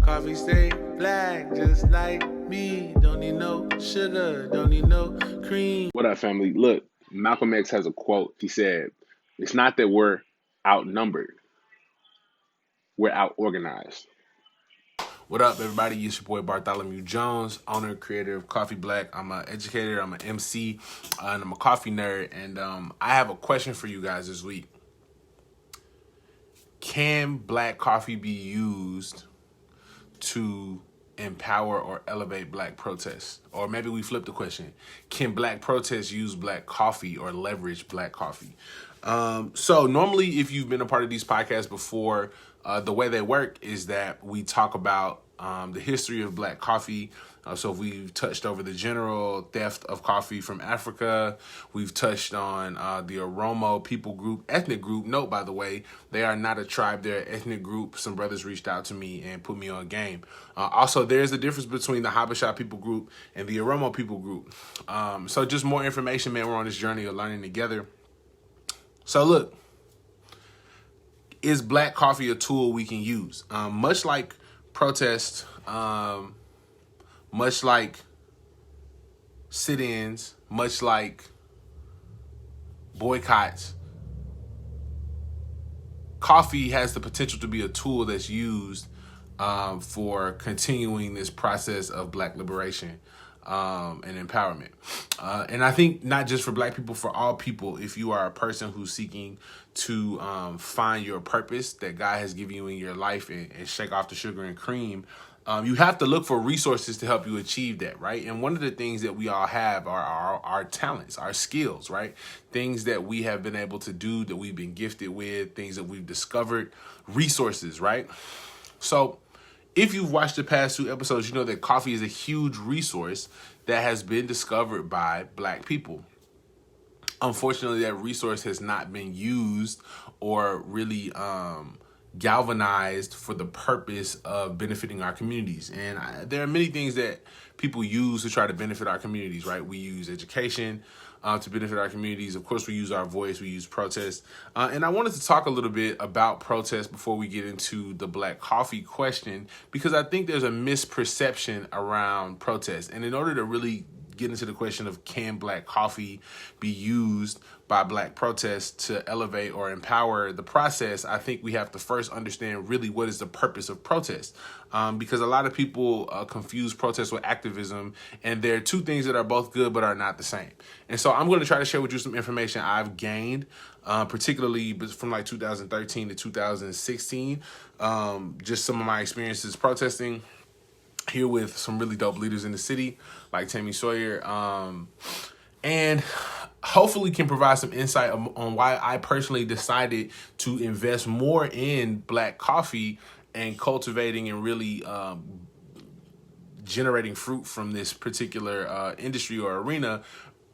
Coffee stay black, just like me. Don't need no sugar, don't need no cream. What up, family? Look, Malcolm X has a quote. He said, "It's not that we're outnumbered, we're outorganized." What up, everybody? It's your boy Bartholomew Jones, owner and creator of Cxffeeblack. I'm an educator, I'm an MC, and I'm a coffee nerd. And I have a question for you guys this week. Can black coffee be used to empower or elevate black protests? Or maybe we flip the question. Can black protests use black coffee or leverage black coffee? So normally, if you've been a part of these podcasts before, the way they work is that we talk about the history of black coffee. So we've touched over the general theft of coffee from Africa. We've touched on the Oromo people group, ethnic group. Note, by the way, they are not a tribe. They're an ethnic group. Some brothers reached out to me and put me on game. Also, there's a difference between the Habesha people group and the Oromo people group. So just more information, man. We're on this journey of learning together. So look, is black coffee a tool we can use? Much like protest, much like sit-ins, much like boycotts, coffee has the potential to be a tool that's used for continuing this process of black liberation and empowerment. And I think not just for black people, for all people, if you are a person who's seeking to find your purpose that God has given you in your life and shake off the sugar and cream, you have to look for resources to help you achieve that, right? And one of the things that we all have are our talents, our skills, right? Things that we have been able to do, that we've been gifted with, things that we've discovered, resources, right? So if you've watched the past 2 episodes, you know that coffee is a huge resource that has been discovered by black people. Unfortunately, that resource has not been used or really galvanized for the purpose of benefiting our communities. And there are many things that people use to try to benefit our communities, right? We use education to benefit our communities. Of course, we use our voice, we use protest. And I wanted to talk a little bit about protest before we get into the black coffee question, because I think there's a misperception around protest. And in order to really get into the question of can black coffee be used by black protests to elevate or empower the process, I think we have to first understand really what is the purpose of protest. Because a lot of people confuse protest with activism, and there are two things that are both good but are not the same. And so I'm going to try to share with you some information I've gained, particularly from like 2013 to 2016, just some of my experiences protesting here with some really dope leaders in the city, like Tammy Sawyer, and hopefully can provide some insight on why I personally decided to invest more in black coffee and cultivating and really generating fruit from this particular industry or arena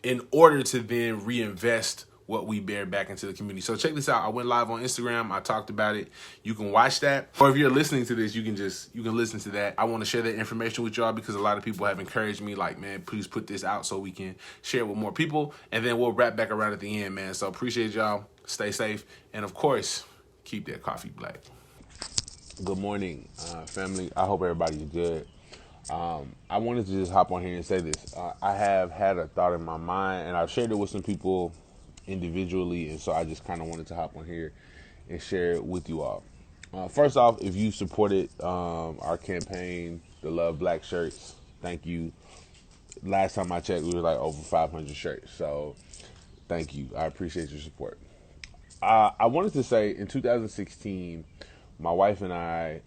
in order to then reinvest what we bear back into the community. So check this out. I went live on Instagram. I talked about it. You can watch that. Or if you're listening to this, you can listen to that. I want to share that information with y'all because a lot of people have encouraged me, like, man, please put this out so we can share it with more people. And then we'll wrap back around at the end, man. So appreciate y'all. Stay safe. And of course, keep that coffee black. Good morning, family. I hope everybody's good. I wanted to just hop on here and say this. I have had a thought in my mind, and I've shared it with some people individually, and so I just kind of wanted to hop on here and share it with you all. First off, if you supported our campaign, the Love Black shirts, thank you. Last time I checked, we were like over 500 shirts, so thank you. I appreciate your support. I wanted to say in 2016, my wife and I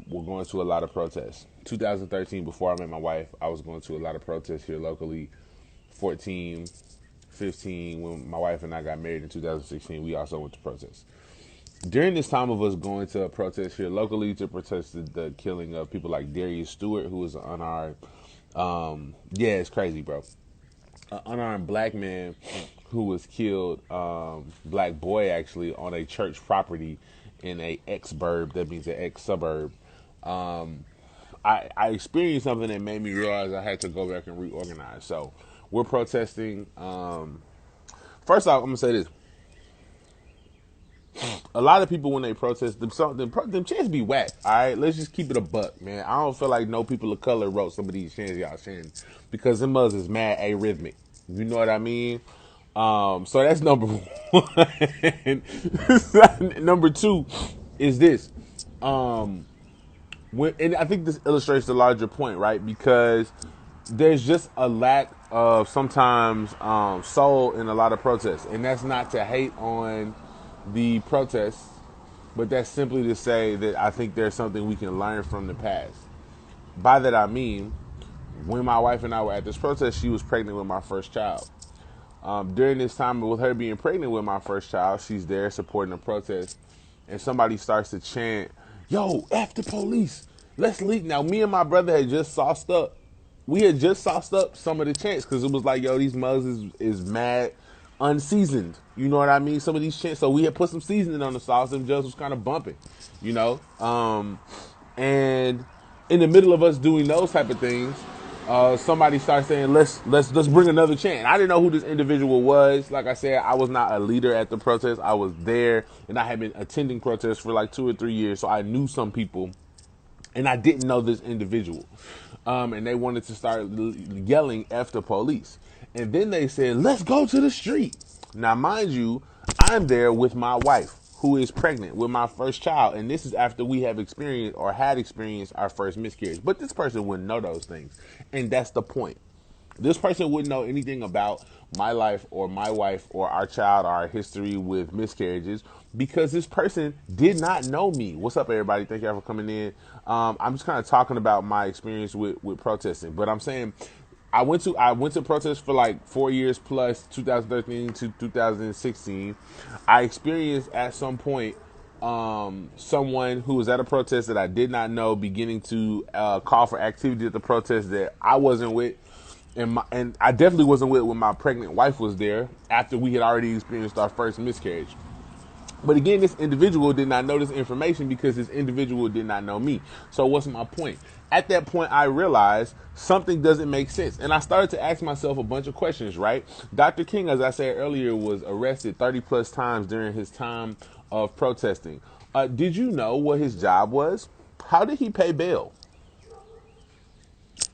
were going to a lot of protests. 2013, before I met my wife, I was going to a lot of protests here locally. 14, 15, when my wife and I got married in 2016, we also went to protests. During this time of us going to a protest here locally to protest the killing of people like Darius Stewart, who was an unarmed, it's crazy, bro. An unarmed black man who was killed, black boy actually, on a church property in a ex-burb, that means an ex-suburb. I experienced something that made me realize I had to go back and reorganize. So we're protesting. First off, I'm going to say this. A lot of people when they protest, them chants be whack. All right, let's just keep it a buck, man. I don't feel like no people of color wrote some of these chants y'all saying because them mothers is mad arrhythmic. You know what I mean? So that's number one. Number two is this. And I think this illustrates the larger point, right? Because there's just a lack of sometimes soul in a lot of protests, and that's not to hate on the protests, but that's simply to say that I think there's something we can learn from the past. By that I mean, when my wife and I were at this protest, she was pregnant with my first child. During this time with her being pregnant with my first child, she's there supporting the protest, and somebody starts to chant, "Yo, F the police, let's leave." Now, me and my brother had just sauced up. We had just sauced up some of the chants because it was like, yo, these mugs is mad unseasoned. You know what I mean? Some of these chants. So we had put some seasoning on the sauce and just was kind of bumping, you know? And in the middle of us doing those type of things, somebody started saying, let's bring another chant. I didn't know who this individual was. Like I said, I was not a leader at the protest. I was there, and I had been attending protests for like 2 or 3 years, so I knew some people, and I didn't know this individual. And they wanted to start yelling F the police. And then they said, let's go to the street. Now, mind you, I'm there with my wife, who is pregnant with my first child. And this is after we have experienced or had experienced our first miscarriage. But this person wouldn't know those things. And that's the point. This person wouldn't know anything about my life or my wife or our child or our history with miscarriages because this person did not know me. What's up, everybody? Thank y'all for coming in. I'm just kind of talking about my experience with protesting, but I'm saying I went to protest for like 4 years plus, 2013 to 2016. I experienced at some point someone who was at a protest that I did not know beginning to call for activity at the protest that I wasn't with. And I definitely wasn't with when my pregnant wife was there after we had already experienced our first miscarriage. But again, this individual did not know this information because this individual did not know me. So what's my point? At that point, I realized something doesn't make sense. And I started to ask myself a bunch of questions, right? Dr. King, as I said earlier, was arrested 30 plus times during his time of protesting. Did you know what his job was? How did he pay bail?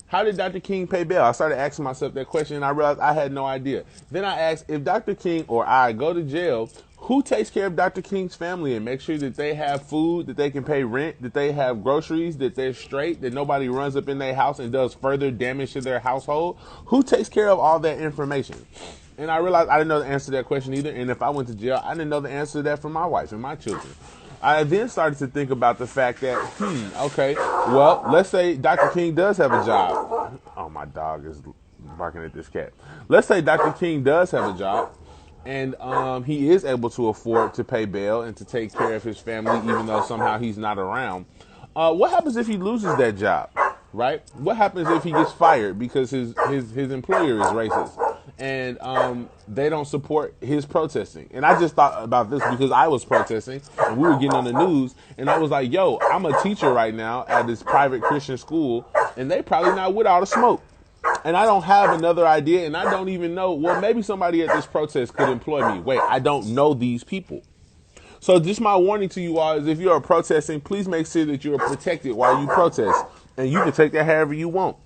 How did Dr. King pay bail? I started asking myself that question, and I realized I had no idea. Then I asked, if Dr. King or I go to jail, who takes care of Dr. King's family and make sure that they have food, that they can pay rent, that they have groceries, that they're straight, that nobody runs up in their house and does further damage to their household? Who takes care of all that information? And I realized I didn't know the answer to that question either. And if I went to jail, I didn't know the answer to that for my wife and my children. I then started to think about the fact that, okay, well, let's say Dr. King does have a job. Oh, my dog is barking at this cat. Let's say Dr. King does have a job, and he is able to afford to pay bail and to take care of his family, even though somehow he's not around. What happens if he loses that job, right? What happens if he gets fired because his employer is racist? And they don't support his protesting. And I just thought about this because I was protesting and we were getting on the news, and I was like, yo, I'm a teacher right now at this private Christian school, and they probably not with all the smoke. And I don't have another idea, and I don't even know, well, maybe somebody at this protest could employ me. Wait, I don't know these people. So just my warning to you all is if you are protesting, please make sure that you are protected while you protest. And you can take that however you want.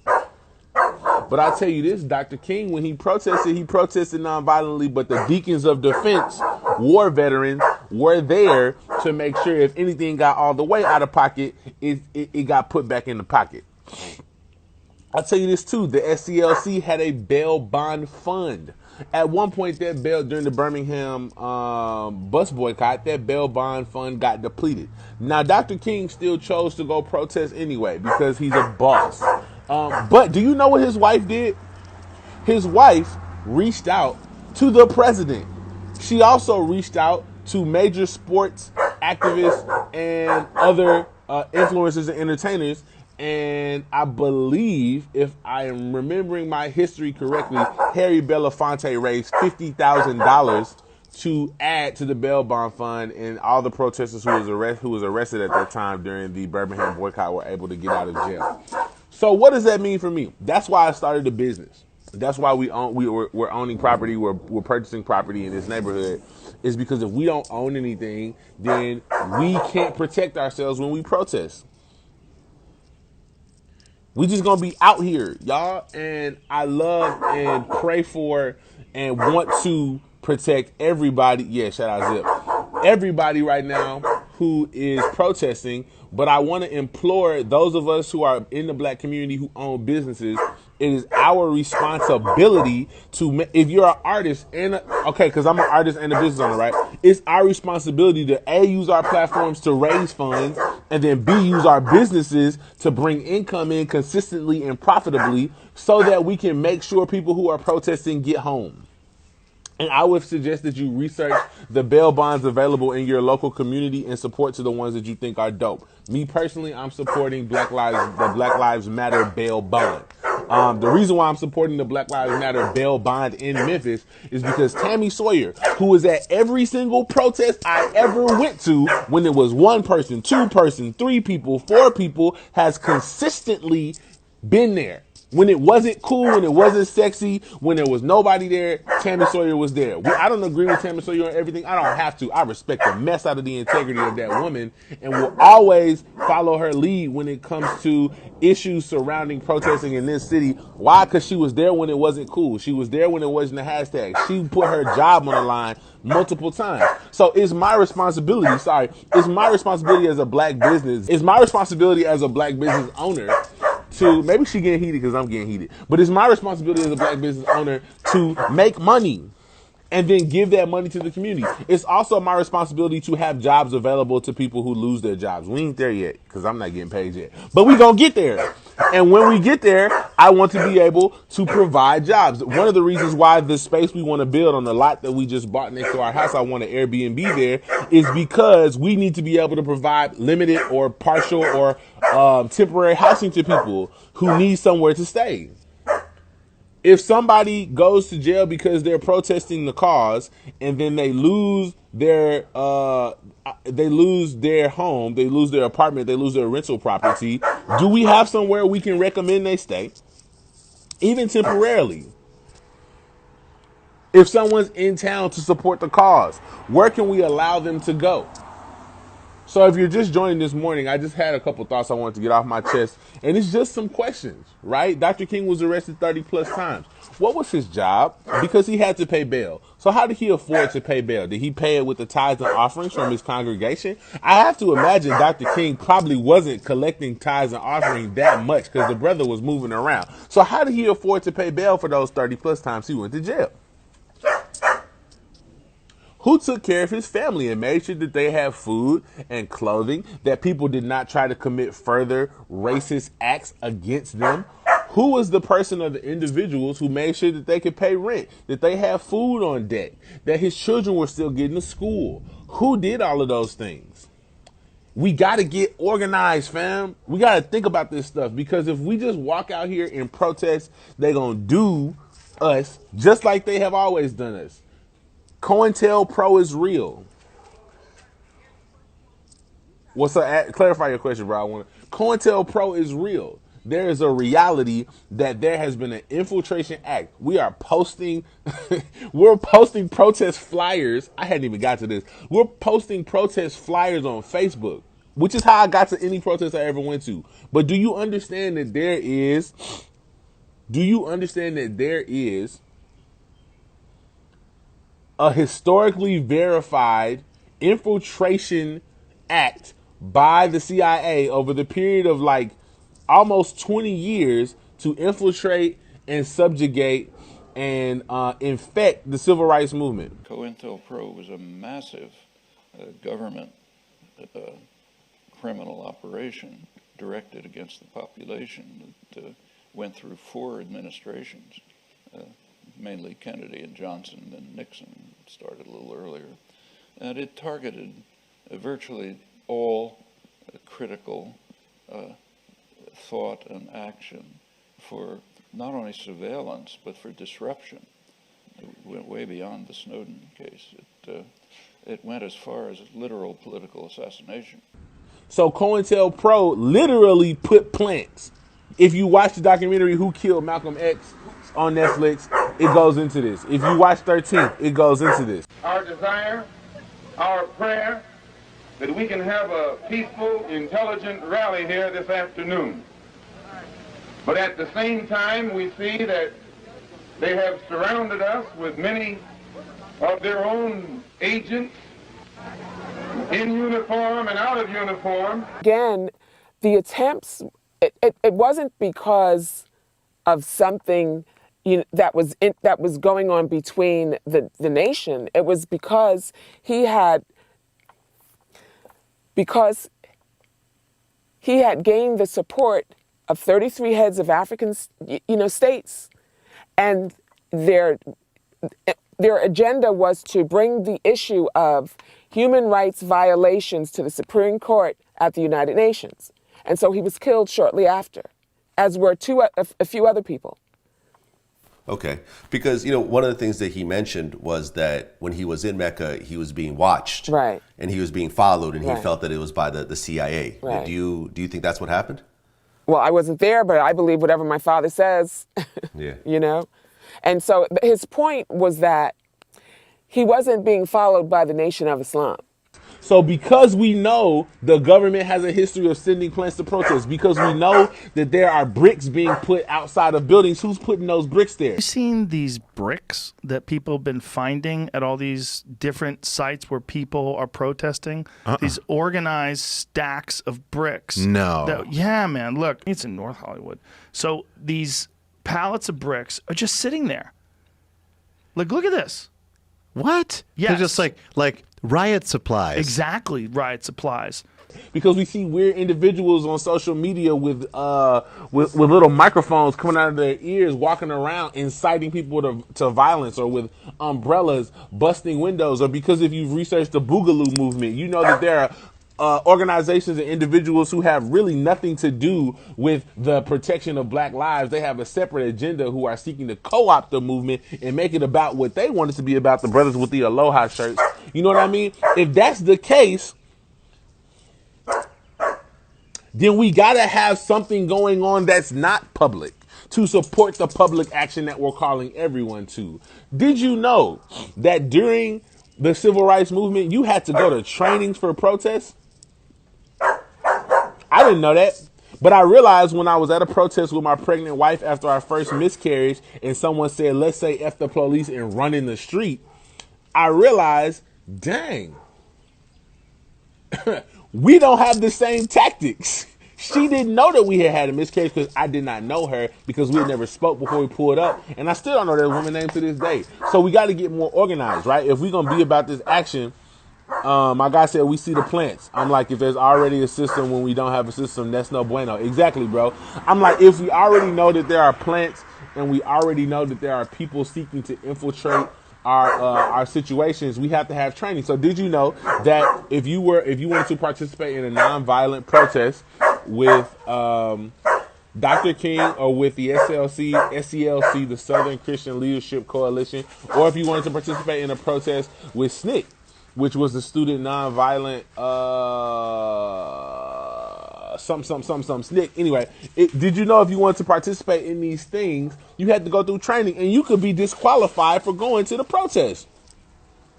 But I'll tell you this, Dr. King, when he protested nonviolently, but the deacons of defense, war veterans, were there to make sure if anything got all the way out of pocket, it got put back in the pocket. I'll tell you this too, the SCLC had a bail bond fund. At one point, that bail during the Birmingham bus boycott, that bail bond fund got depleted. Now, Dr. King still chose to go protest anyway because he's a boss. But do you know what his wife did? His wife reached out to the president. She also reached out to major sports activists and other influencers and entertainers. And I believe, if I am remembering my history correctly, Harry Belafonte raised $50,000 to add to the bail bond fund, and all the protesters who was arrested at that time during the Birmingham boycott were able to get out of jail. So what does that mean for me? That's why I started the business. That's why we're owning property. We're purchasing property in this neighborhood, is because if we don't own anything, then we can't protect ourselves when we protest. We just gonna be out here, y'all. And I love and pray for and want to protect everybody. Yeah, shout out Zip. Everybody right now who is protesting, but I want to implore those of us who are in the black community who own businesses. It is our responsibility to, if you're an artist and okay, because I'm an artist and a business owner, right? It's our responsibility to A, use our platforms to raise funds, and then B, use our businesses to bring income in consistently and profitably so that we can make sure people who are protesting get home. And I would suggest that you research the bail bonds available in your local community and support to the ones that you think are dope. Me personally, I'm supporting the Black Lives Matter bail bond. The reason why I'm supporting the Black Lives Matter bail bond in Memphis is because Tammy Sawyer, who was at every single protest I ever went to, when it was one person, two person, three people, four people, has consistently been there. When it wasn't cool, when it wasn't sexy, when there was nobody there, Tammy Sawyer was there. I don't agree with Tammy Sawyer on everything. I don't have to. I respect the mess out of the integrity of that woman and will always follow her lead when it comes to issues surrounding protesting in this city. Why? Because she was there when it wasn't cool. She was there when it wasn't a hashtag. She put her job on the line multiple times. So it's my responsibility, it's my responsibility as a black business, it's my responsibility as a black business owner to, maybe she getting heated because I'm getting heated, but it's my responsibility as a black business owner to make money and then give that money to the community. It's also my responsibility to have jobs available to people who lose their jobs. We ain't there yet because I'm not getting paid yet, but we gonna get there. And when we get there, I want to be able to provide jobs. One of the reasons why the space we want to build on the lot that we just bought next to our house, I want to Airbnb there, is because we need to be able to provide limited or partial or temporary housing to people who need somewhere to stay. If somebody goes to jail because they're protesting the cause and then they lose their home, they lose their apartment, they lose their rental property, do we have somewhere we can recommend they stay, even temporarily? If someone's in town to support the cause, where can we allow them to go? So if you're just joining this morning, I just had a couple thoughts I wanted to get off my chest, and it's just some questions, right? Dr. King was arrested 30 plus times. What was his job? Because he had to pay bail. So how did he afford to pay bail? Did he pay it with the tithes and offerings from his congregation? I have to imagine Dr. King probably wasn't collecting tithes and offerings that much because the brother was moving around. So how did he afford to pay bail for those 30 plus times he went to jail? Who took care of his family and made sure that they have food and clothing, that people did not try to commit further racist acts against them? Who was the person or the individuals who made sure that they could pay rent, that they have food on deck, that his children were still getting to school? Who did all of those things? We got to get organized, fam. We got to think about this stuff, because if we just walk out here and protest, they're going to do us just like they have always done us. COINTELPRO is real. What's up? Clarify your question, bro. COINTELPRO is real. There is a reality that there has been an infiltration act. We are posting, we're posting protest flyers. I hadn't even got to this. We're posting protest flyers on Facebook, which is how I got to any protest I ever went to. But do you understand that there is a historically verified infiltration act by the CIA over the period of like almost 20 years to infiltrate and subjugate and infect the civil rights movement? COINTELPRO was a massive government criminal operation directed against the population that went through 4 administrations, mainly Kennedy and Johnson, and Nixon started a little earlier. And it targeted virtually all critical thought and action for not only surveillance, but for disruption. It went way beyond the Snowden case. It went as far as literal political assassination. So COINTELPRO literally put plants. If you watch the documentary Who Killed Malcolm X, on Netflix, it goes into this. If you watch 13th, it goes into this. Our desire, our prayer, that we can have a peaceful, intelligent rally here this afternoon. But at the same time, we see that they have surrounded us with many of their own agents in uniform and out of uniform. Again, the attempts, it wasn't because of something that was going on between the nation. It was because he had gained the support of 33 heads of African states, and their agenda was to bring the issue of human rights violations to the Supreme Court at the United Nations. And so he was killed shortly after, as were a few other people. Okay, because one of the things that he mentioned was that when he was in Mecca, he was being watched, right, and he was being followed, and he right. felt that it was by the CIA. Right. Do you think that's what happened? Well, I wasn't there, but I believe whatever my father says. Yeah. And so his point was that he wasn't being followed by the Nation of Islam. So because we know the government has a history of sending planes to protest, because we know that there are bricks being put outside of buildings, who's putting those bricks there? You've seen these bricks that people have been finding at all these different sites where people are protesting? These organized stacks of bricks. No. Yeah, man. Look, it's in North Hollywood. So these pallets of bricks are just sitting there. Like, look at this. What? Yes. They're just like riot supplies. Exactly, riot supplies. Because we see weird individuals on social media with little microphones coming out of their ears, walking around inciting people to violence, or with umbrellas busting windows, or because if you've researched the Boogaloo movement, you know that there are organizations and individuals who have really nothing to do with the protection of black lives. They have a separate agenda who are seeking to co-opt the movement and make it about what they want it to be about, the brothers with the Aloha shirts. You know what I mean? If that's the case, then we gotta have something going on that's not public to support the public action that we're calling everyone to. Did you know that during the civil rights movement, you had to go to trainings for protests? I didn't know that. But I realized when I was at a protest with my pregnant wife after our first miscarriage, and someone said, let's say F the police and run in the street, I realized, dang, we don't have the same tactics. She didn't know that we had a miscarriage because I did not know her, because we had never spoke before we pulled up. And I still don't know that woman's name to this day. So we got to get more organized, right? If we're going to be about this action, my guy said, we see the plants. I'm like, if there's already a system when we don't have a system, that's no bueno. Exactly, bro. I'm like, if we already know that there are plants and we already know that there are people seeking to infiltrate our situations, we have to have training. So did you know that if you wanted to participate in a nonviolent protest with Dr. King, or with the SCLC, the Southern Christian Leadership Coalition, or if you wanted to participate in a protest with SNCC, which was the Student Nonviolent some SNCC. Anyway, did you know if you wanted to participate in these things, you had to go through training, and you could be disqualified for going to the protest.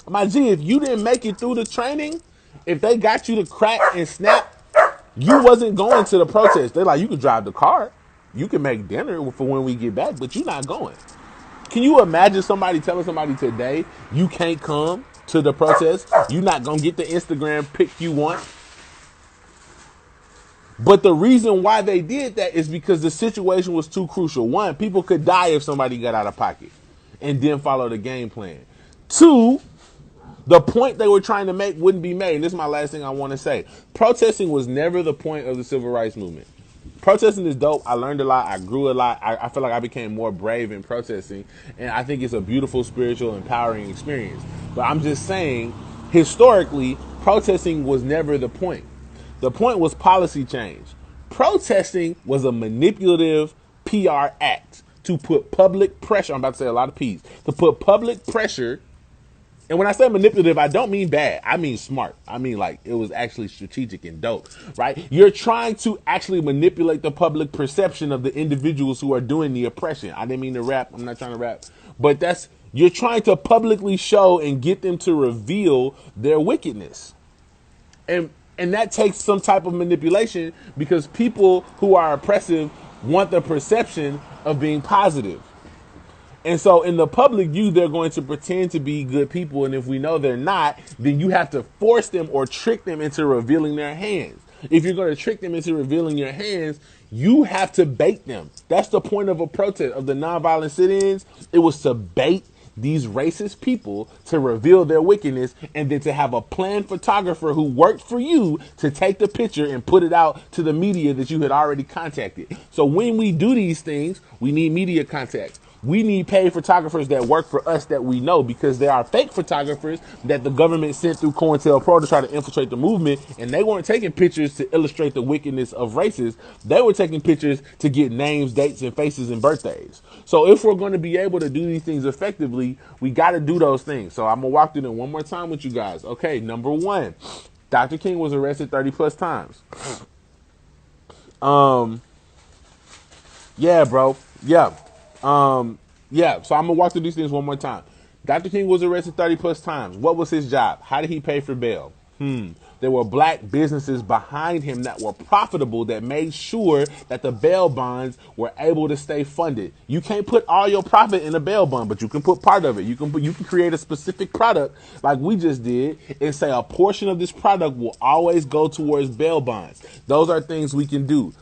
My G, if you didn't make it through the training, if they got you to crack and snap, you wasn't going to the protest. They're like, you can drive the car, you can make dinner for when we get back, but you're not going. Can you imagine somebody telling somebody today, you can't come to the protest, you're not going to get the Instagram pic you want? But the reason why they did that is because the situation was too crucial. One, people could die if somebody got out of pocket and didn't follow the game plan. Two, the point they were trying to make wouldn't be made. And this is my last thing I want to say. Protesting was never the point of the civil rights movement. Protesting is dope. I learned a lot. I grew a lot. I feel like I became more brave in protesting. And I think it's a beautiful, spiritual, empowering experience. But I'm just saying, historically, protesting was never the point. The point was policy change. Protesting was a manipulative PR act to put public pressure, I'm about to say a lot of P's, to put public pressure And when I say manipulative, I don't mean bad. I mean smart. I mean like it was actually strategic and dope, right? You're trying to actually manipulate the public perception of the individuals who are doing the oppression. I didn't mean to rap. I'm not trying to rap. But you're trying to publicly show and get them to reveal their wickedness. And that takes some type of manipulation because people who are oppressive want the perception of being positive. And so in the public view, they're going to pretend to be good people. And if we know they're not, then you have to force them or trick them into revealing their hands. If you're going to trick them into revealing your hands, you have to bait them. That's the point of a protest, of the nonviolent sit-ins. It was to bait these racist people to reveal their wickedness, and then to have a planned photographer who worked for you to take the picture and put it out to the media that you had already contacted. So when we do these things, we need media contacts. We need paid photographers that work for us that we know, because there are fake photographers that the government sent through COINTELPRO to try to infiltrate the movement, and they weren't taking pictures to illustrate the wickedness of races. They were taking pictures to get names, dates, and faces and birthdays. So if we're going to be able to do these things effectively, we got to do those things. So I'm going to walk through them one more time with you guys. Okay, number one, Dr. King was arrested 30 plus times. Yeah, bro. Yeah. Yeah, so I'm gonna walk through these things one more time. Dr. King was arrested 30 plus times. What was his job? How did he pay for bail? There were black businesses behind him that were profitable, that made sure that the bail bonds were able to stay funded. You can't put all your profit in a bail bond, but you can put part of it. You can create a specific product like we just did and say a portion of this product will always go towards bail bonds. Those are things we can do.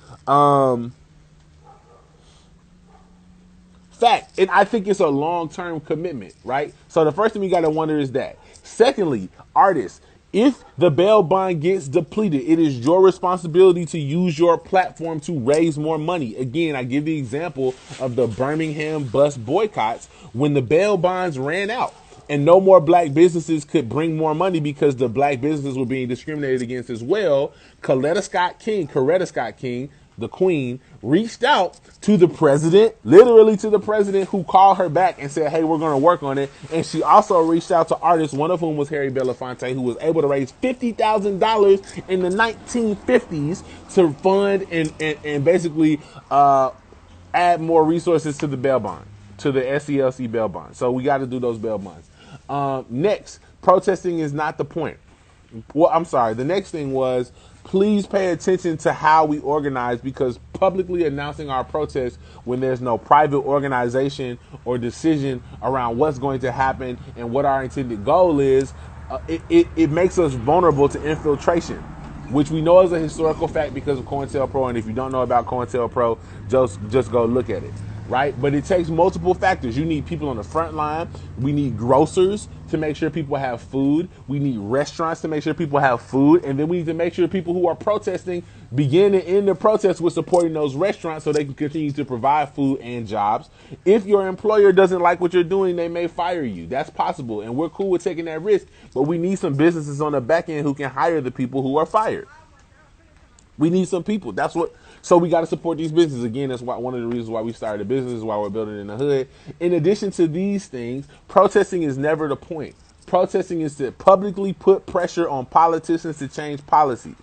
Fact, and I think it's a long-term commitment, right? So the first thing we got to wonder is that. Secondly, artists, if the bail bond gets depleted, it is your responsibility to use your platform to raise more money. Again, I give the example of the Birmingham bus boycotts when the bail bonds ran out and no more black businesses could bring more money because the black businesses were being discriminated against as well. Coretta Scott King, the queen, reached out to the president, literally to the president, who called her back and said, hey, we're going to work on it. And she also reached out to artists, one of whom was Harry Belafonte, who was able to raise $50,000 in the 1950s to fund and basically add more resources to the bail bond, to the SCLC bail bond. So we got to do those bail bonds. Next, protesting is not the point. Well, I'm sorry. The next thing was, please pay attention to how we organize, because publicly announcing our protest when there's no private organization or decision around what's going to happen and what our intended goal is, it makes us vulnerable to infiltration, which we know is a historical fact because of COINTELPRO. And if you don't know about COINTELPRO, just go look at it. Right? But it takes multiple factors. You need people on the front line. We need grocers to make sure people have food. We need restaurants to make sure people have food. And then we need to make sure people who are protesting begin and end the protest with supporting those restaurants so they can continue to provide food and jobs. If your employer doesn't like what you're doing, they may fire you. That's possible. And we're cool with taking that risk. But we need some businesses on the back end who can hire the people who are fired. We need some people. So we got to support these businesses. Again, that's one of the reasons why we started a business, why we're building in the hood. In addition to these things, protesting is never the point. Protesting is to publicly put pressure on politicians to change policies.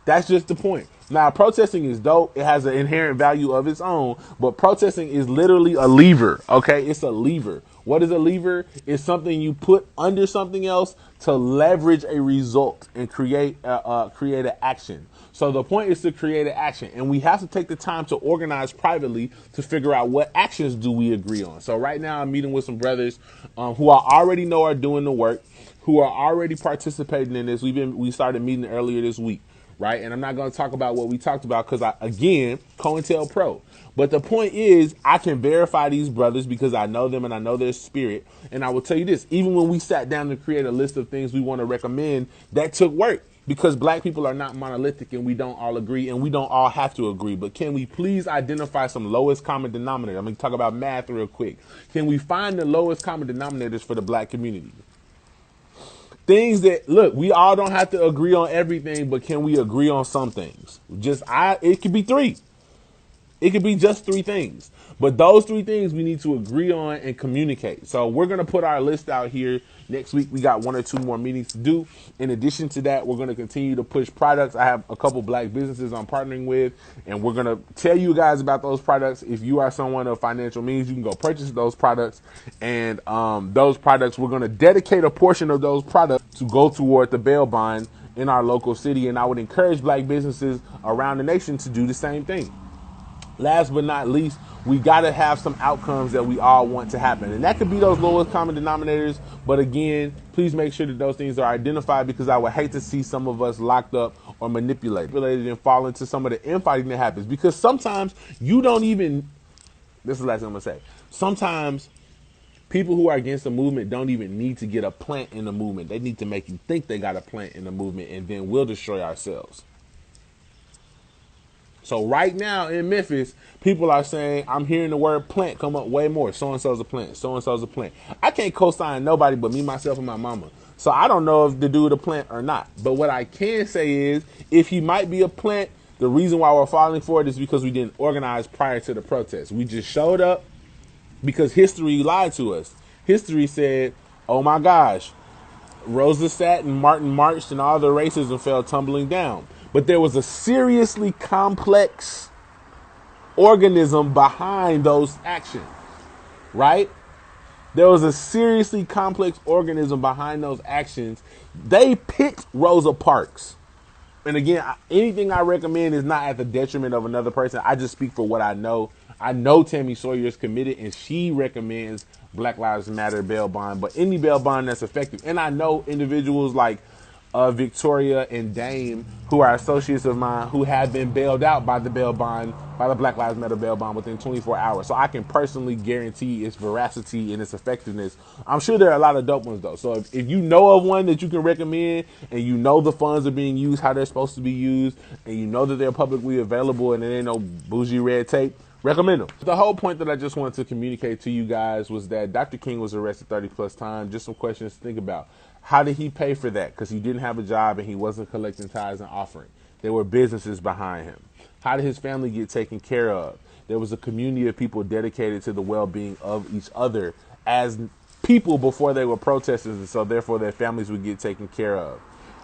That's just the point. Now, protesting is dope. It has an inherent value of its own, but protesting is literally a lever, okay? It's a lever. What is a lever? It's something you put under something else to leverage a result and create an action. So the point is to create an action, and we have to take the time to organize privately to figure out what actions do we agree on. So right now I'm meeting with some brothers who I already know are doing the work, who are already participating in this. We started meeting earlier this week, right? And I'm not going to talk about what we talked about because, again, COINTELPRO. But the point is, I can verify these brothers because I know them and I know their spirit. And I will tell you this, even when we sat down to create a list of things we want to recommend, that took work. Because black people are not monolithic and we don't all agree and we don't all have to agree. But can we please identify some lowest common denominator? I'm going to talk about math real quick. Can we find the lowest common denominators for the black community? Things that, look, we all don't have to agree on everything, but can we agree on some things? It could be 3. It could be just 3 things. But those 3 things we need to agree on and communicate. So we're going to put our list out here. Next week, we got 1 or 2 more meetings to do. In addition to that, we're going to continue to push products. I have a couple black businesses I'm partnering with, and we're going to tell you guys about those products. If you are someone of financial means, you can go purchase those products. And those products, we're going to dedicate a portion of those products to go toward the bail bond in our local city. And I would encourage black businesses around the nation to do the same thing. Last but not least, we got to have some outcomes that we all want to happen. And that could be those lowest common denominators. But again, please make sure that those things are identified, because I would hate to see some of us locked up or manipulated and fall into some of the infighting that happens. Because sometimes you don't even, this is the last thing I'm going to say. Sometimes people who are against the movement don't even need to get a plant in the movement. They need to make you think they got a plant in the movement, and then we'll destroy ourselves. So right now in Memphis, people are saying, I'm hearing the word plant come up way more. So-and-so's a plant. So-and-so's a plant. I can't co-sign nobody but me, myself, and my mama. So I don't know if the dude a plant or not. But what I can say is, if he might be a plant, the reason why we're falling for it is because we didn't organize prior to the protest. We just showed up because history lied to us. History said, oh my gosh, Rosa sat and Martin marched and all the racism fell tumbling down. But there was a seriously complex organism behind those actions, right? There was a seriously complex organism behind those actions. They picked Rosa Parks. And again, anything I recommend is not at the detriment of another person. I just speak for what I know. I know Tammy Sawyer is committed, and she recommends Black Lives Matter bail bond, but any bail bond that's effective. And I know individuals like Victoria and Dame, who are associates of mine, who have been bailed out by the bail bond, by the Black Lives Matter bail bond within 24 hours. So I can personally guarantee its veracity and its effectiveness. I'm sure there are a lot of dope ones though. So if you know of one that you can recommend, and you know the funds are being used how they're supposed to be used, and you know that they're publicly available and there ain't no bougie red tape, recommend them. The whole point that I just wanted to communicate to you guys was that Dr. King was arrested 30 plus times. Just some questions to think about. How did he pay for that? Because he didn't have a job and he wasn't collecting tithes and offering. There were businesses behind him. How did his family get taken care of? There was a community of people dedicated to the well-being of each other as people before they were protesters, and so therefore their families would get taken care of.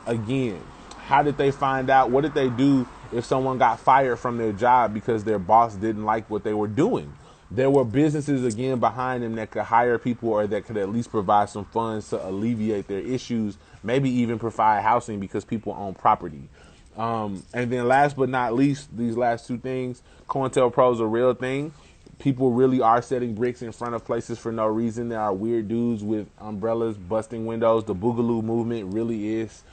Again, how did they find out? What did they do if someone got fired from their job because their boss didn't like what they were doing? There were businesses, again, behind them that could hire people, or that could at least provide some funds to alleviate their issues, maybe even provide housing because people own property. And then last but not least, these last 2 things, COINTELPRO is a real thing. People really are setting bricks in front of places for no reason. There are weird dudes with umbrellas busting windows. The Boogaloo movement really is,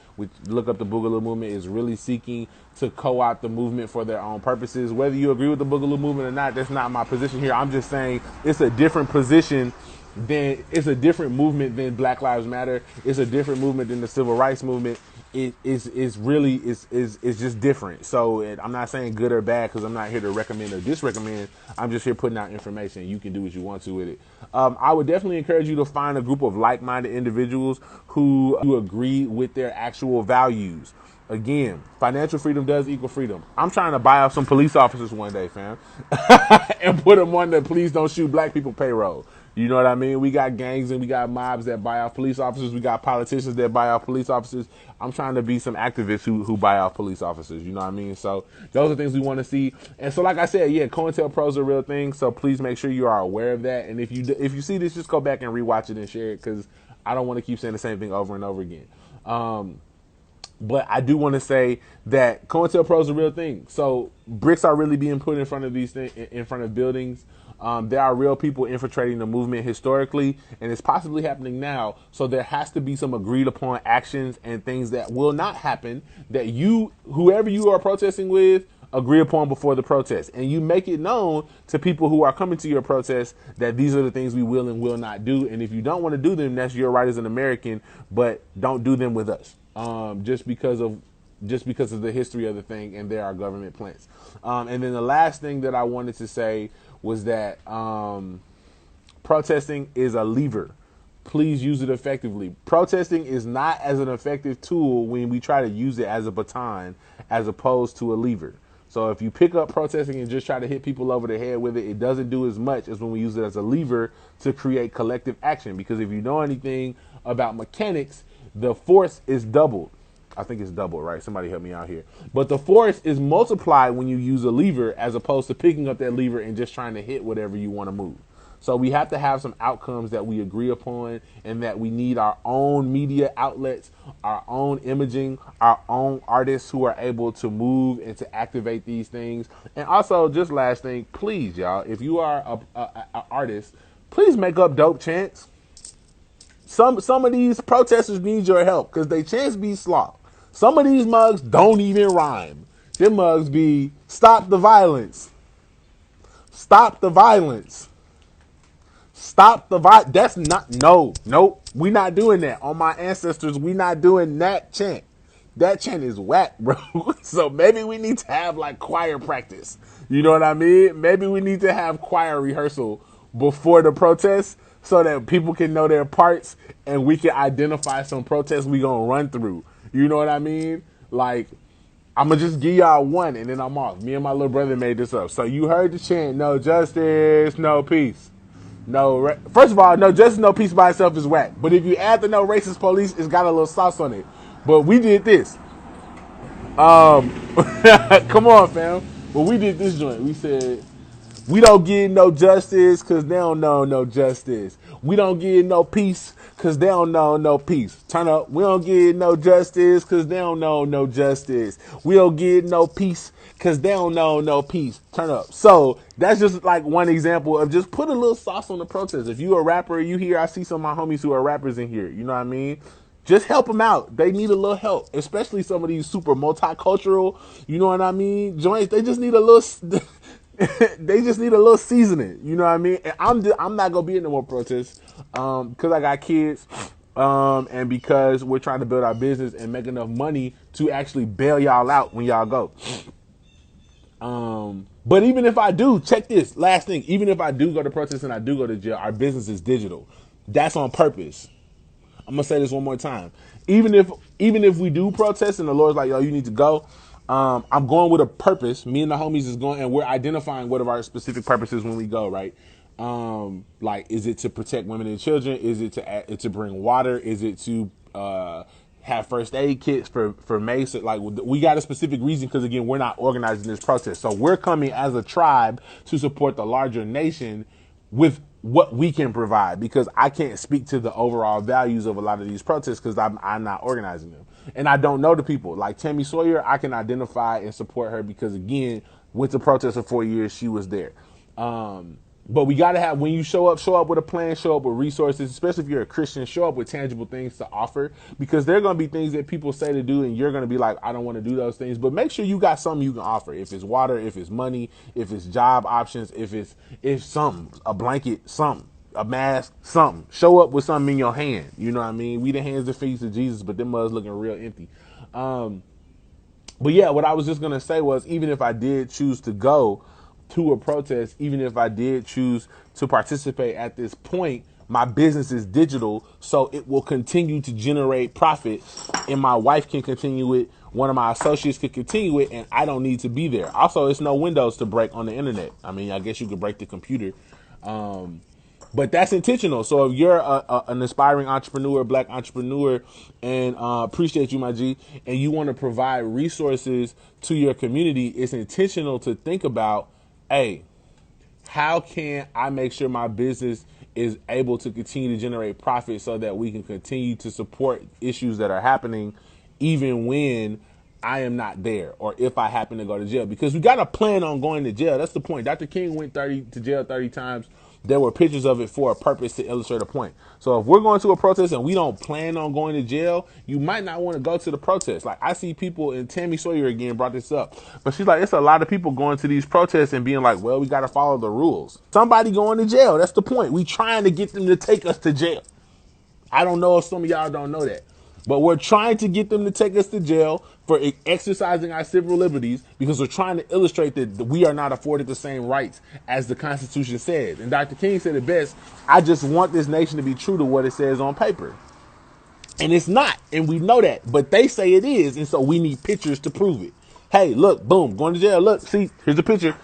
look up the Boogaloo movement, is really seeking to co-opt the movement for their own purposes. Whether you agree with the Boogaloo movement or not, that's not my position here. I'm just saying it's a different position it's a different movement than Black Lives Matter. It's a different movement than the Civil Rights Movement. It's just different. So I'm not saying good or bad, because I'm not here to recommend or disrecommend. I'm just here putting out information. You can do what you want to with it. I would definitely encourage you to find a group of like-minded individuals who agree with their actual values. Again, financial freedom does equal freedom. I'm trying to buy off some police officers one day, fam, and put them on the please don't shoot black people payroll. You know what I mean? We got gangs and we got mobs that buy off police officers. We got politicians that buy off police officers. I'm trying to be some activists who buy off police officers. You know what I mean? So those are things we want to see. And so, like I said, yeah, COINTELPRO is a real thing. So please make sure you are aware of that. And if you see this, just go back and rewatch it and share it, because I don't want to keep saying the same thing over and over again. But I do want to say that COINTELPRO is a real thing. So bricks are really being put in front of these things, in front of buildings. There are real people infiltrating the movement historically, and it's possibly happening now. So there has to be some agreed upon actions and things that will not happen, that whoever you are protesting with, agree upon before the protest. And you make it known to people who are coming to your protest that these are the things we will and will not do. And if you don't want to do them, that's your right as an American, but don't do them with us. Just because of the history of the thing, and there are government plants. And then the last thing that I wanted to say was that protesting is a lever. Please use it effectively. Protesting is not as an effective tool when we try to use it as a baton as opposed to a lever. So if you pick up protesting and just try to hit people over the head with it, it doesn't do as much as when we use it as a lever to create collective action. Because if you know anything about mechanics, the force is doubled. I think it's doubled, right? Somebody help me out here. But the force is multiplied when you use a lever as opposed to picking up that lever and just trying to hit whatever you want to move. So we have to have some outcomes that we agree upon, and that we need our own media outlets, our own imaging, our own artists who are able to move and to activate these things. And also, just last thing, please, y'all, if you are a artist, please make up dope chants. Some of these protesters need your help because they chants be slaw. Some of these mugs don't even rhyme. Them mugs be stop the violence. Stop the violence. Stop the violence. That's not, nope. We not doing that. On my ancestors, we not doing that chant. That chant is whack, bro. So maybe we need to have like choir practice. You know what I mean? Maybe we need to have choir rehearsal before the protest so that people can know their parts and we can identify some protests we gonna run through. You know what I mean? Like, I'm gonna just give y'all one and then I'm off. Me and my little brother made this up. So you heard the chant, no justice, no peace. First of all, no justice, no peace by itself is whack. But if you add the no racist police, it's got a little sauce on it. But we did this. Come on, fam. But we did this joint. We said, we don't get no justice because they don't know no justice. We don't get no peace because they don't know no peace. Turn up. We don't get no justice because they don't know no justice. We don't get no peace because they don't know no peace. Turn up. So that's just like one example of just put a little sauce on the protest. If you a rapper, you here, I see some of my homies who are rappers in here. You know what I mean? Just help them out. They need a little help, especially some of these super multicultural, you know what I mean, joints. They just need a little... they just need a little seasoning, you know what I mean? And I'm not gonna be in no more protests because I got kids and because we're trying to build our business and make enough money to actually bail y'all out when y'all go. But even if I do, check this last thing. Even if I do go to protest and I do go to jail, our business is digital. That's on purpose. I'm gonna say this one more time. Even if we do protest and the Lord's like, yo, you need to go. I'm going with a purpose. Me and the homies is going, and we're identifying what of our specific purposes when we go, right? Like, is it to protect women and children? Is it to bring water? Is it to have first aid kits for mace? Like, we got a specific reason because, again, we're not organizing this protest. So we're coming as a tribe to support the larger nation with what we can provide, because I can't speak to the overall values of a lot of these protests because I'm not organizing them. And I don't know the people. Like Tammy Sawyer, I can identify and support her because, again, with the protest for 4 years, she was there. But we got to have, when you show up with a plan, show up with resources, especially if you're a Christian, show up with tangible things to offer, because there are going to be things that people say to do and you're going to be like, I don't want to do those things. But make sure you got something you can offer. If it's water, if it's money, if it's job options, if something, a blanket, something, a mask, something. Show up with something in your hand. You know what I mean? We the hands and feet of Jesus, but them mugs looking real empty. But yeah, what I was just going to say was, even if I did choose to go to a protest, even if I did choose to participate at this point, my business is digital, so it will continue to generate profit, and my wife can continue it, one of my associates can continue it, and I don't need to be there. Also, it's no windows to break on the internet. I mean, I guess you could break the computer, but that's intentional. So if you're an aspiring entrepreneur, black entrepreneur, and appreciate you, my G, and you want to provide resources to your community, it's intentional to think about, hey, how can I make sure my business is able to continue to generate profit so that we can continue to support issues that are happening even when I am not there, or if I happen to go to jail? Because we got to plan on going to jail. That's the point. Dr. King went to jail 30 times. There were pictures of it for a purpose, to illustrate a point. So if we're going to a protest and we don't plan on going to jail, you might not want to go to the protest. Like, I see people, and Tammy Sawyer again brought this up, but she's like, it's a lot of people going to these protests and being like, well, we got to follow the rules. Somebody going to jail. That's the point. We trying to get them to take us to jail. I don't know if some of y'all don't know that, but we're trying to get them to take us to jail for exercising our civil liberties, because we're trying to illustrate that we are not afforded the same rights as the Constitution says. And Dr. King said it best, I just want this nation to be true to what it says on paper. And it's not, and we know that, but they say it is, and so we need pictures to prove it. Hey, look, boom, going to jail. Look, see, here's a picture.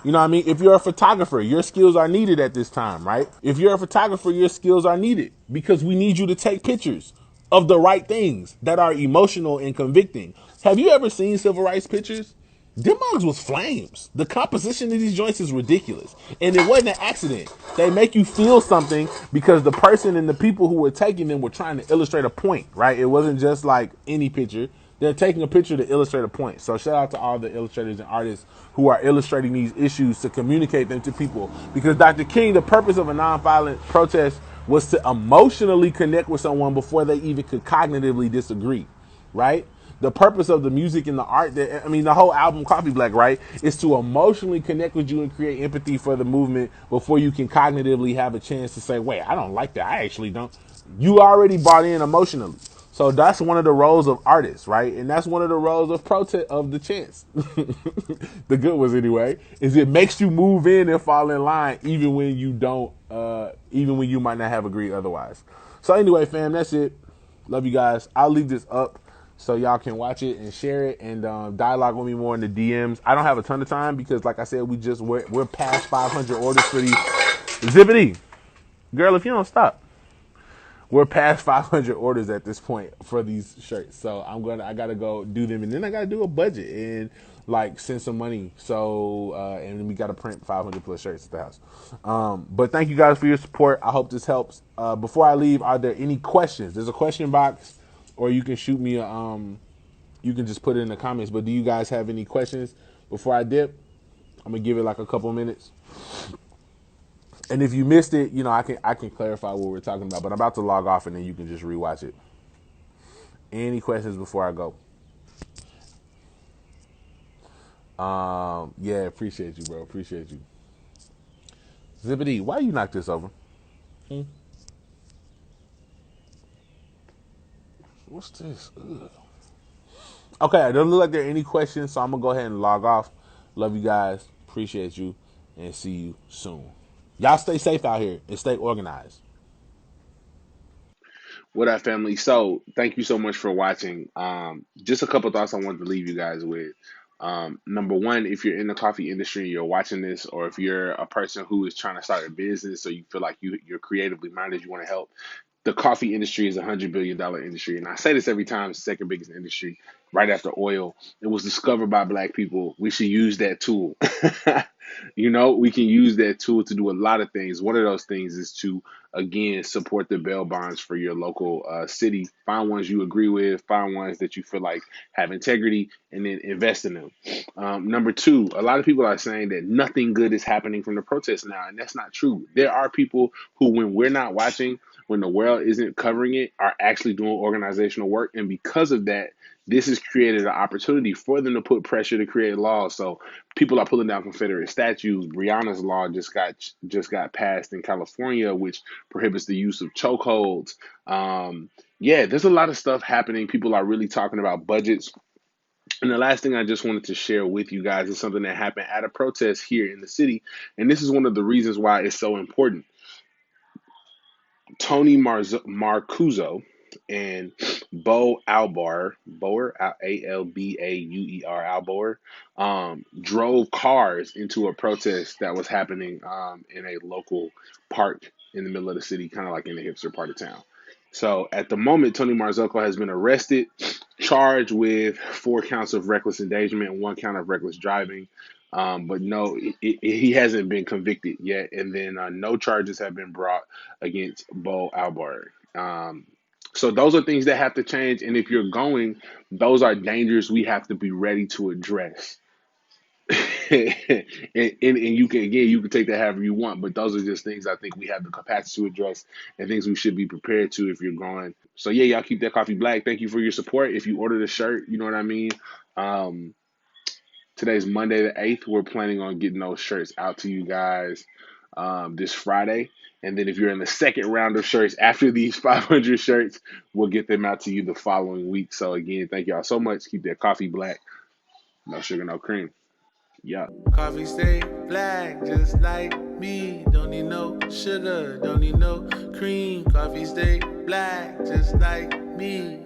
You know what I mean? If you're a photographer, your skills are needed at this time, right? If you're a photographer, your skills are needed because we need you to take pictures of the right things that are emotional and convicting. Have you ever seen civil rights pictures? Them mugs was flames. The composition of these joints is ridiculous. And it wasn't an accident. They make you feel something because the person and the people who were taking them were trying to illustrate a point, right? It wasn't just like any picture. They're taking a picture to illustrate a point. So shout out to all the illustrators and artists who are illustrating these issues to communicate them to people. Because Dr. King, the purpose of a nonviolent protest was to emotionally connect with someone before they even could cognitively disagree, right? The purpose of the music and the art, the whole album Cxffeeblack, right, is to emotionally connect with you and create empathy for the movement before you can cognitively have a chance to say, wait, I don't like that. I actually don't. You already bought in emotionally. So that's one of the roles of artists, right? And that's one of the roles of protest of the chants. The good ones anyway, is it makes you move in and fall in line even when you don't, even when you might not have agreed otherwise. So anyway, fam, that's it. Love you guys. I'll leave this up so y'all can watch it and share it and dialogue with me more in the DMs. I don't have a ton of time because, like I said, we're past 500 orders for these. Zippity, girl, if you don't stop. We're past 500 orders at this point for these shirts, so I gotta go do them, and then I gotta do a budget and like send some money. So and we gotta print 500 plus shirts at the house. But thank you guys for your support. I hope this helps. Before I leave, are there any questions? There's a question box, or you can shoot me you can just put it in the comments. But do you guys have any questions before I dip? I'm gonna give it like a couple minutes. And if you missed it, I can clarify what we're talking about. But I'm about to log off, and then you can just rewatch it. Any questions before I go? Yeah, appreciate you, bro. Appreciate you. Zippity, why you knock this over? What's this? Ugh. Okay, it doesn't look like there are any questions, so I'm gonna go ahead and log off. Love you guys. Appreciate you, and see you soon. Y'all stay safe out here and stay organized. What up, family? So, thank you so much for watching. Just a couple thoughts I wanted to leave you guys with. Number one, if you're in the coffee industry and you're watching this, or if you're a person who is trying to start a business, or you feel like you're creatively minded, you want to help, the coffee industry is $100 billion industry. And I say this every time, it's the second biggest industry right after oil. It was discovered by Black people. We should use that tool. We can use that tool to do a lot of things. One of those things is to, again, support the bail bonds for your local city. Find ones you agree with, find ones that you feel like have integrity, and then invest in them. Number two, a lot of people are saying that nothing good is happening from the protests now, and that's not true. There are people who, when we're not watching, when the world isn't covering it, are actually doing organizational work. And because of that, this has created an opportunity for them to put pressure to create laws. So people are pulling down Confederate statues. Breonna's law just got passed in California, which prohibits the use of chokeholds. There's a lot of stuff happening. People are really talking about budgets. And the last thing I just wanted to share with you guys is something that happened at a protest here in the city. And this is one of the reasons why it's so important. Tony Marcuzzo and Bo Albar, Albauer, drove cars into a protest that was happening in a local park in the middle of the city, kind of like in the hipster part of town. So at the moment, Tony Marzocco has been arrested, charged with 4 counts of reckless endangerment and 1 count of reckless driving. But no, he hasn't been convicted yet. And then no charges have been brought against Bo Albar. So those are things that have to change. And if you're going, those are dangers we have to be ready to address. and you can take that however you want, but those are just things I think we have the capacity to address and things we should be prepared to if you're going. So yeah, y'all keep that coffee black. Thank you for your support. If you ordered a shirt, you know what I mean. Today's Monday the 8th. We're planning on getting those shirts out to you guys this Friday. And then if you're in the second round of shirts after these 500 shirts, we'll get them out to you the following week. So again, thank y'all so much. Keep that coffee black. No sugar, no cream. Yeah. Coffee stay black, just like me. Don't need no sugar, don't need no cream. Coffee stay black, just like me.